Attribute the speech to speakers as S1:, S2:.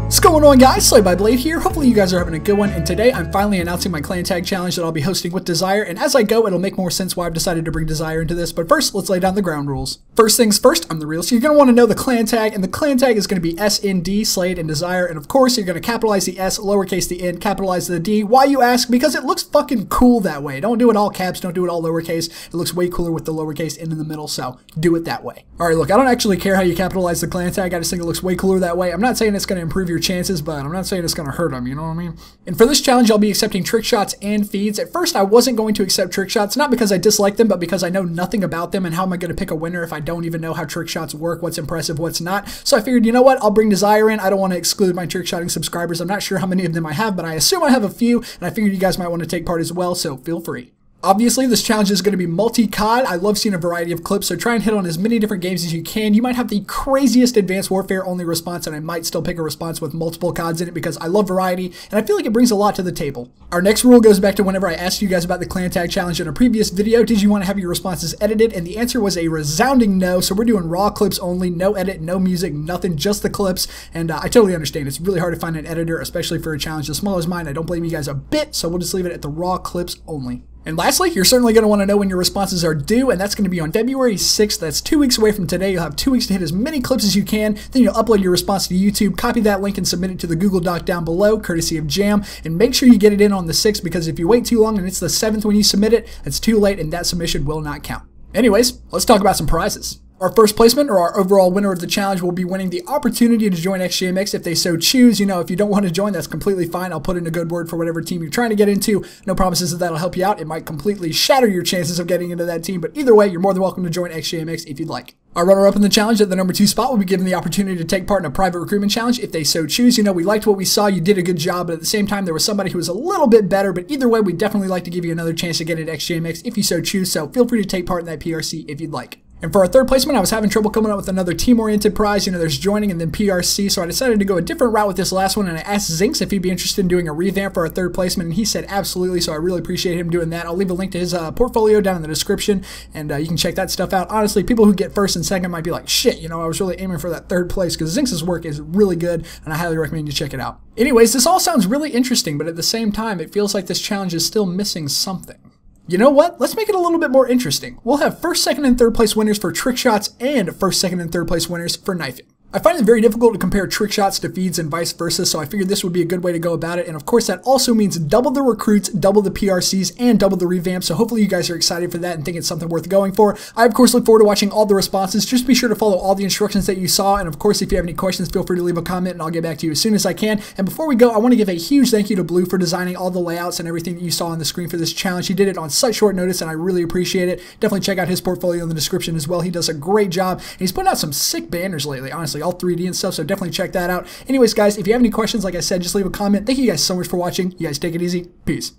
S1: What's going on, guys? Slay by Blade here. Hopefully you guys are having a good one, and today I'm finally announcing my clan tag challenge that I'll be hosting with Desire, and as I go it'll make more sense why I've decided to bring Desire into this, but first let's lay down the ground rules. First things first, I'm the real, so you're going to want to know the clan tag, and the clan tag is going to be SND, Slade, and Desire, and of course you're going to capitalize the S, lowercase the N, capitalize the D. Why, you ask? Because it looks fucking cool that way. Don't do it all caps, don't do it all lowercase. It looks way cooler with the lowercase N in the middle, so do it that way. Alright, look, I don't actually care how you capitalize the clan tag, I just think it looks way cooler that way. I'm not saying it's going to improve your chances, but I'm not saying it's going to hurt them, you know what I mean? And for this challenge, I'll be accepting trick shots and feeds. At first, I wasn't going to accept trick shots, not because I dislike them, but because I know nothing about them, and how am I going to pick a winner if I don't even know how trick shots work, what's impressive, what's not. So I figured, you know what, I'll bring Desire in. I don't want to exclude my trick shotting subscribers. I'm not sure how many of them I have, but I assume I have a few, and I figured you guys might want to take part as well, so feel free. Obviously, this challenge is going to be multi-COD. I love seeing a variety of clips, so try and hit on as many different games as you can. You might have the craziest Advanced Warfare only response, and I might still pick a response with multiple CODs in it because I love variety, and I feel like it brings a lot to the table. Our next rule goes back to whenever I asked you guys about the clan tag challenge in a previous video. Did you want to have your responses edited? And the answer was a resounding no, so we're doing raw clips only, no edit, no music, nothing, just the clips, and I totally understand. It's really hard to find an editor, especially for a challenge as small as mine. I don't blame you guys a bit, so we'll just leave it at the raw clips only. And lastly, you're certainly going to want to know when your responses are due, and that's going to be on February 6th. That's 2 weeks away from today. You'll have 2 weeks to hit as many clips as you can. Then you'll upload your response to YouTube, copy that link, and submit it to the Google Doc down below, courtesy of Jam. And make sure you get it in on the 6th, because if you wait too long and it's the 7th when you submit it, it's too late and that submission will not count. Anyways, let's talk about some prizes. Our first placement, or our overall winner of the challenge, will be winning the opportunity to join XGMX if they so choose. You know, if you don't want to join, that's completely fine. I'll put in a good word for whatever team you're trying to get into. No promises that that'll help you out. It might completely shatter your chances of getting into that team, but either way, you're more than welcome to join XGMX if you'd like. Our runner-up in the challenge at the number 2 spot will be given the opportunity to take part in a private recruitment challenge if they so choose. You know, we liked what we saw, you did a good job, but at the same time, there was somebody who was a little bit better, but either way, we'd definitely like to give you another chance to get into XGMX if you so choose, so feel free to take part in that PRC if you'd like. And for our third placement, I was having trouble coming up with another team-oriented prize. You know, there's joining and then PRC, so I decided to go a different route with this last one, and I asked Zinx if he'd be interested in doing a revamp for our third placement, and he said absolutely, so I really appreciate him doing that. I'll leave a link to his portfolio down in the description, and you can check that stuff out. Honestly, people who get first and second might be like, shit, you know, I was really aiming for that third place, because Zinx's work is really good, and I highly recommend you check it out. Anyways, this all sounds really interesting, but at the same time, it feels like this challenge is still missing something. You know what? Let's make it a little bit more interesting. We'll have first, second, and third place winners for trick shots and first, second, and third place winners for knifing. I find it very difficult to compare trick shots to feeds and vice versa, so I figured this would be a good way to go about it. And of course, that also means double the recruits, double the PRCs, and double the revamps. So hopefully you guys are excited for that and think it's something worth going for. I, of course, look forward to watching all the responses. Just be sure to follow all the instructions that you saw. And of course, if you have any questions, feel free to leave a comment and I'll get back to you as soon as I can. And before we go, I want to give a huge thank you to Blue for designing all the layouts and everything that you saw on the screen for this challenge. He did it on such short notice, and I really appreciate it. Definitely check out his portfolio in the description as well. He does a great job. And he's putting out some sick banners lately, honestly, all 3D and stuff. So definitely check that out. Anyways, guys, if you have any questions, like I said, just leave a comment. Thank you guys so much for watching. You guys take it easy. Peace.